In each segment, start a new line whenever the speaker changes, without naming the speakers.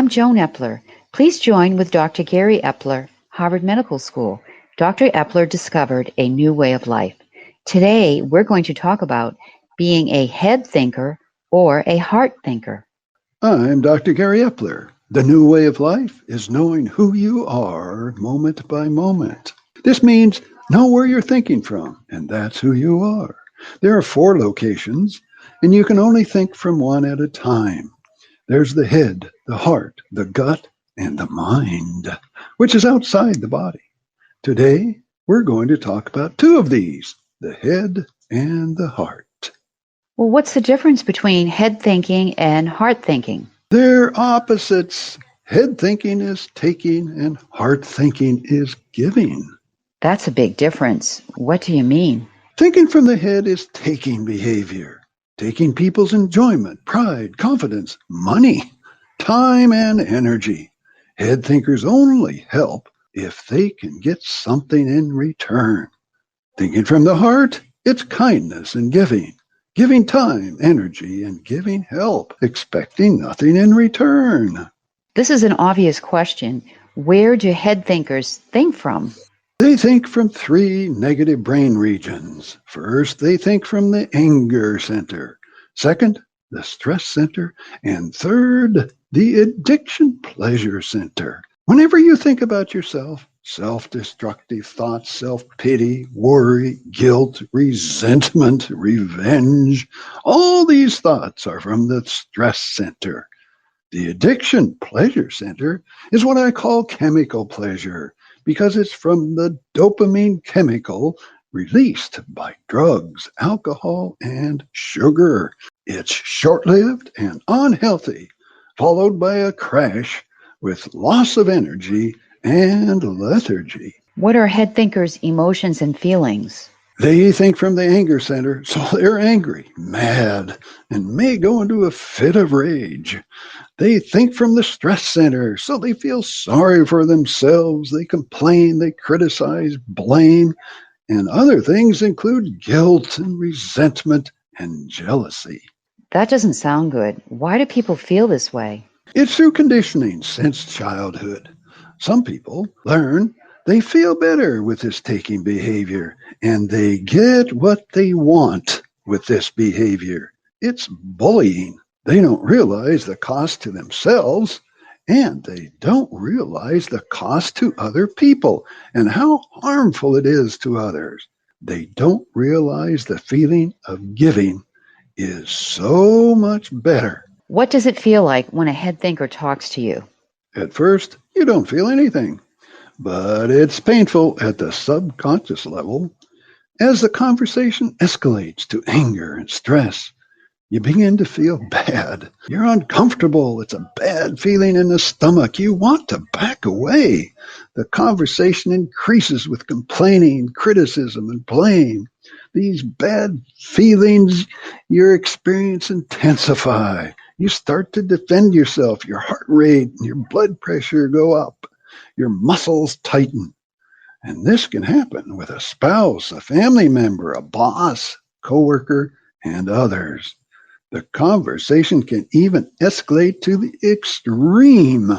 I'm Joan Epler. Please join with Dr. Gary Epler, Harvard Medical School. Dr. Epler discovered a new way of life. Today, we're going to talk about being a head thinker or a heart thinker.
I'm Dr. Gary Epler. The new way of life is knowing who you are moment by moment. This means know where you're thinking from, and that's who you are. There are 4 locations, and you can only think from one at a time. There's the head, the heart, the gut, and the mind, which is outside the body. Today, we're going to talk about 2 of these, the head and the heart.
Well, what's the difference between head thinking and heart thinking?
They're opposites. Head thinking is taking, and heart thinking is giving.
That's a big difference. What do you mean?
Thinking from the head is taking behavior, taking people's enjoyment, pride, confidence, money, time, and energy. Head thinkers only help if they can get something in return. Thinking from the heart, it's kindness and giving. Giving time, energy, and giving help, expecting nothing in return.
This is an obvious question. Where do head thinkers think from?
They think from 3 negative brain regions. First, they think from the anger center. Second, the stress center. And third, the addiction pleasure center. Whenever you think about yourself, self-destructive thoughts, self-pity, worry, guilt, resentment, revenge, all these thoughts are from the stress center. The addiction pleasure center is what I call chemical pleasure, because it's from the dopamine chemical released by drugs, alcohol, and sugar. It's short-lived and unhealthy, followed by a crash with loss of energy and lethargy.
What are head thinkers' emotions and feelings?
They think from the anger center, so they're angry, mad, and may go into a fit of rage. They think from the stress center, so they feel sorry for themselves. They complain, they criticize, blame, and other things include guilt and resentment and jealousy.
That doesn't sound good. Why do people feel this way?
It's through conditioning since childhood. Some people learn they feel better with this taking behavior, and they get what they want with this behavior. It's bullying. They don't realize the cost to themselves, and they don't realize the cost to other people and how harmful it is to others. They don't realize the feeling of giving is so much better.
What does it feel like when a head thinker talks to you?
At first, you don't feel anything, but it's painful at the subconscious level. As the conversation escalates to anger and stress, you begin to feel bad. You're uncomfortable. It's a bad feeling in the stomach. You want to back away. The conversation increases with complaining, criticism, and blame. These bad feelings your experience intensify. You start to defend yourself. Your heart rate and your blood pressure go up. Your muscles tighten. And this can happen with a spouse, a family member, a boss, coworker, and others. The conversation can even escalate to the extreme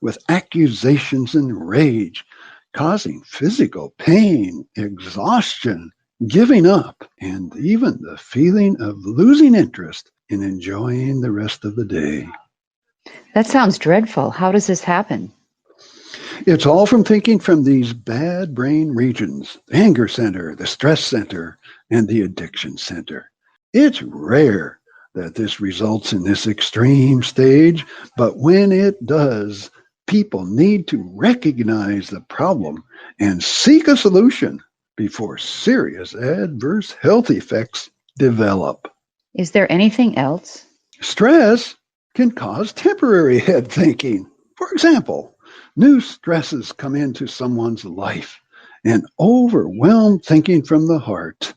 with accusations and rage, causing physical pain, exhaustion, giving up, and even the feeling of losing interest in enjoying the rest of the day.
That sounds dreadful. How does this happen?
It's all from thinking from these bad brain regions, the anger center, the stress center, and the addiction center. It's rare that this results in this extreme stage, but when it does, people need to recognize the problem and seek a solution before serious adverse health effects develop.
Is there anything else?
Stress can cause temporary head thinking. For example, new stresses come into someone's life and overwhelm thinking from the heart,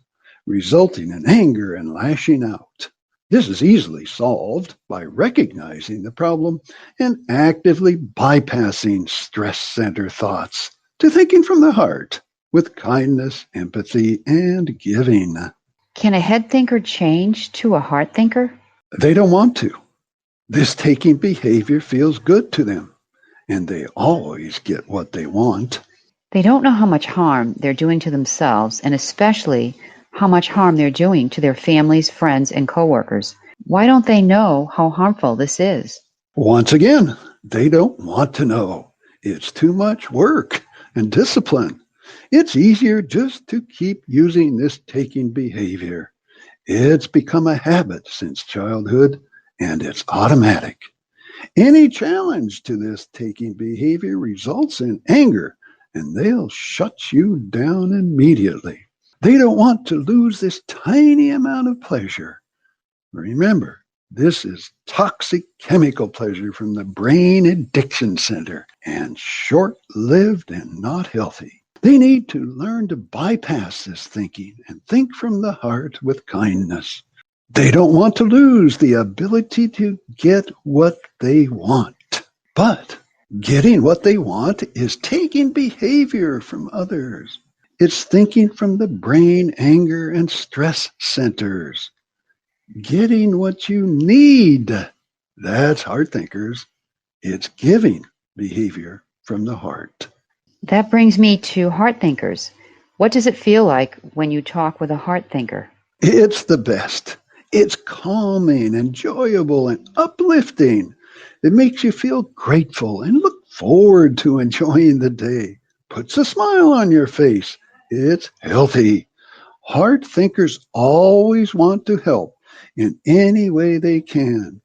resulting in anger and lashing out. This is easily solved by recognizing the problem and actively bypassing stress center thoughts to thinking from the heart with kindness, empathy, and giving.
Can a head thinker change to a heart thinker?
They don't want to. This taking behavior feels good to them, and they always get what they want.
They don't know how much harm they're doing to themselves, and especially how much harm they're doing to their families, friends, and coworkers. Why don't they know how harmful this is?
Once again, they don't want to know. It's too much work and discipline. It's easier just to keep using this taking behavior. It's become a habit since childhood, and it's automatic. Any challenge to this taking behavior results in anger, and they'll shut you down immediately. They don't want to lose this tiny amount of pleasure. Remember, this is toxic chemical pleasure from the brain addiction center and short lived and not healthy. They need to learn to bypass this thinking and think from the heart with kindness. They don't want to lose the ability to get what they want. But getting what they want is taking behavior from others. It's thinking from the brain, anger, and stress centers. Getting what you need. That's heart thinkers. It's giving behavior from the heart.
That brings me to heart thinkers. What does it feel like when you talk with a heart thinker?
It's the best. It's calming, enjoyable, and uplifting. It makes you feel grateful and look forward to enjoying the day. Puts a smile on your face. It's healthy. Heart thinkers always want to help in any way they can,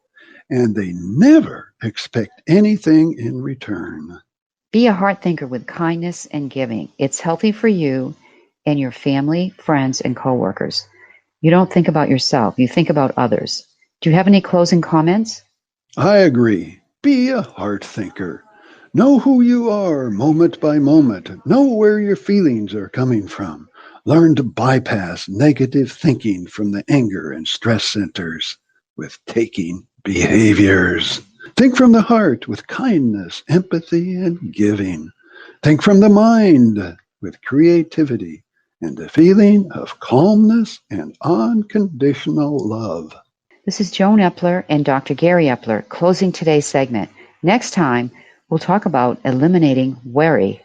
and they never expect anything in return.
Be a heart thinker with kindness and giving. It's healthy for you and your family, friends, and coworkers. You don't think about yourself, you think about others. Do you have any closing comments?
I agree. Be a heart thinker. Know who you are moment by moment. Know where your feelings are coming from. Learn to bypass negative thinking from the anger and stress centers with taking behaviors. Think from the heart with kindness, empathy, and giving. Think from the mind with creativity and a feeling of calmness and unconditional love.
This is Joan Epler and Dr. Gary Epler closing today's segment. Next time, we'll talk about eliminating worry.